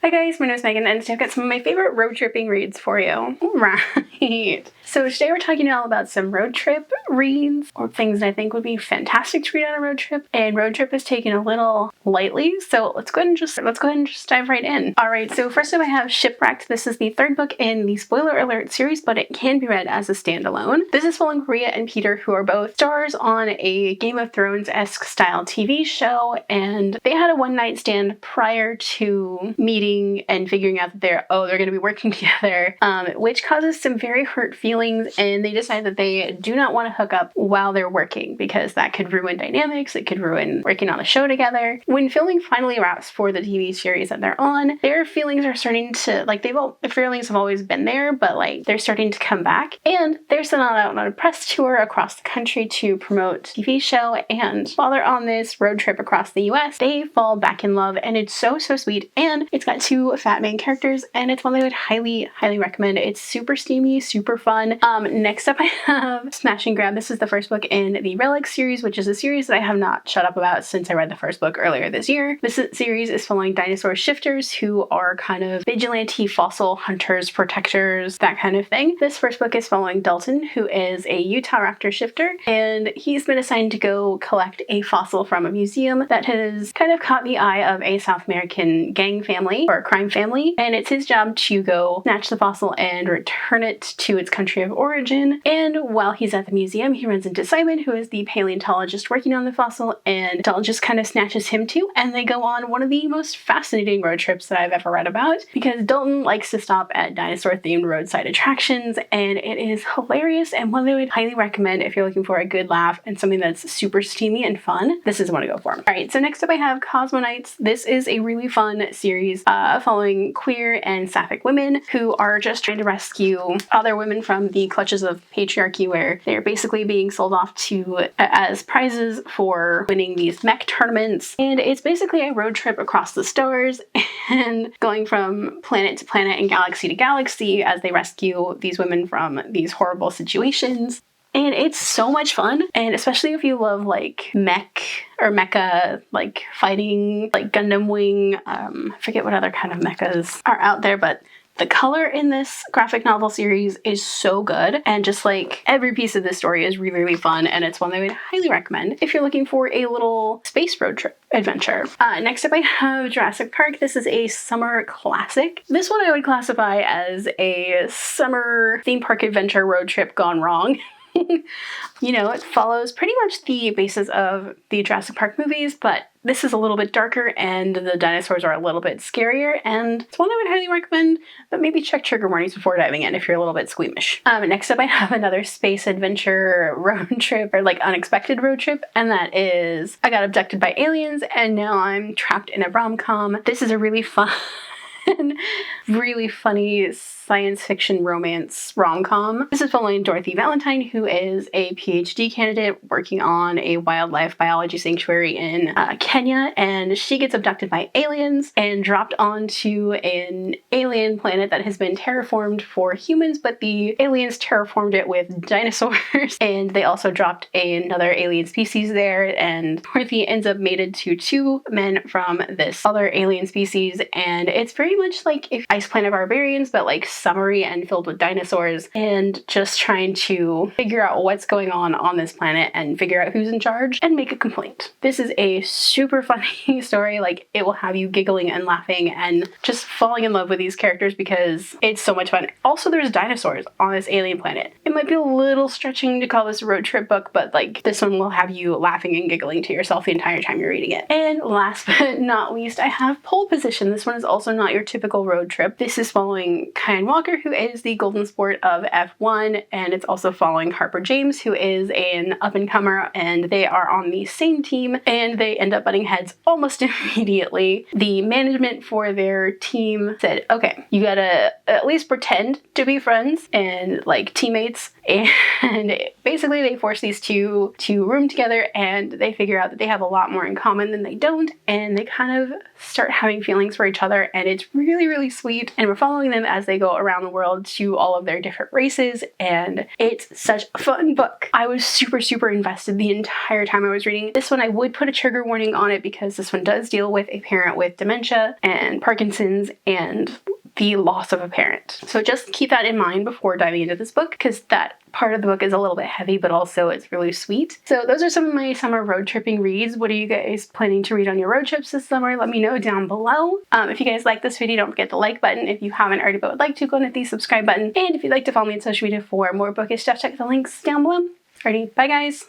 Hi guys, my name is Megan and today I've got some of my favorite road tripping reads for you. Alright. So today we're talking all about some road trip reads or things that I think would be fantastic to read on a road trip. And road trip is taken a little lightly, so let's go ahead and just dive right in. Alright, so first up I have Shipwrecked. This is the third book in the spoiler alert series, but it can be read as a standalone. This is following Rhea and Peter, who are both stars on a Game of Thrones-esque style TV show, and they had a one-night stand prior to meeting and figuring out that they're going to be working together, which causes some very hurt feelings, and they decide that they do not want to hook up while they're working because that could ruin dynamics, it could ruin working on a show together. When filming finally wraps for the TV series that they're on, their feelings are starting to, the feelings have always been there, but they're starting to come back, and they're sent out on a press tour across the country to promote the TV show, and while they're on this road trip across the US, they fall back in love, and it's so sweet, and it's got two fat main characters, and it's one that I would highly recommend. It's super steamy, super fun. Next up I have Smash and Grab. This is the first book in the Relic series, which is a series that I have not shut up about since I read the first book earlier this year. This series is following dinosaur shifters who are kind of vigilante fossil hunters, protectors, that kind of thing. This first book is following Dalton, who is a Utah raptor shifter, and he's been assigned to go collect a fossil from a museum that has kind of caught the eye of a South American gang family or crime family, and it's his job to go snatch the fossil and return it to its country of origin. And while he's at the museum, he runs into Simon, who is the paleontologist working on the fossil, and Dalton just kind of snatches him too, and they go on one of the most fascinating road trips that I've ever read about, because Dalton likes to stop at dinosaur-themed roadside attractions, and it is hilarious and one that I would highly recommend if you're looking for a good laugh and something that's super steamy and fun. This is one to go for. Alright, so next up I have Cosmoknights. This is a really fun series following queer and sapphic women who are just trying to rescue other women from the clutches of patriarchy, where they're basically being sold off to as prizes for winning these mech tournaments. And it's basically a road trip across the stars and going from planet to planet and galaxy to galaxy as they rescue these women from these horrible situations. And it's so much fun, and especially if you love mech or mecha, fighting, Gundam Wing, I forget what other kind of mechas are out there, but the color in this graphic novel series is so good, and just every piece of this story is really fun, and it's one that I would highly recommend if you're looking for a little space road trip adventure. Next up I have Jurassic Park. This is a summer classic. This one I would classify as a summer theme park adventure road trip gone wrong. You know, it follows pretty much the basis of the Jurassic Park movies, but this is a little bit darker and the dinosaurs are a little bit scarier, and it's one I would highly recommend, but maybe check trigger warnings before diving in if you're a little bit squeamish. Next up I have another space adventure road trip, or unexpected road trip, and that is I got abducted by aliens and now I'm trapped in a rom-com. This is a really fun really funny science fiction romance rom-com. This is following Dorothy Valentine, who is a PhD candidate working on a wildlife biology sanctuary in Kenya, and she gets abducted by aliens and dropped onto an alien planet that has been terraformed for humans, but the aliens terraformed it with dinosaurs, and they also dropped another alien species there, and Dorothy ends up mated to two men from this other alien species, and it's very much like if Ice Planet Barbarians, but summery and filled with dinosaurs, and just trying to figure out what's going on this planet and figure out who's in charge and make a complaint. This is a super funny story. It will have you giggling and laughing and just falling in love with these characters because it's so much fun. Also, there's dinosaurs on this alien planet. It might be a little stretching to call this a road trip book, but this one will have you laughing and giggling to yourself the entire time you're reading it. And last but not least, I have Pole Position. This one is also not your typical road trip. This is following Kyan Walker, who is the golden sport of F1, and it's also following Harper James, who is an up-and-comer, and they are on the same team, and they end up butting heads almost immediately. The management for their team said, okay, you gotta at least pretend to be friends and teammates And basically they force these two to room together, and they figure out that they have a lot more in common than they don't, and they kind of start having feelings for each other, and it's really, really sweet. And we're following them as they go around the world to all of their different races, and it's such a fun book. I was super, super invested the entire time I was reading. This one I would put a trigger warning on it because this one does deal with a parent with dementia and Parkinson's and the loss of a parent. So just keep that in mind before diving into this book, because that part of the book is a little bit heavy, but also it's really sweet. So those are some of my summer road tripping reads. What are you guys planning to read on your road trips this summer? Let me know down below. If you guys like this video, don't forget the like button. If you haven't already but would like to, go and hit the subscribe button. And if you'd like to follow me on social media for more bookish stuff, check the links down below. Alrighty, bye guys!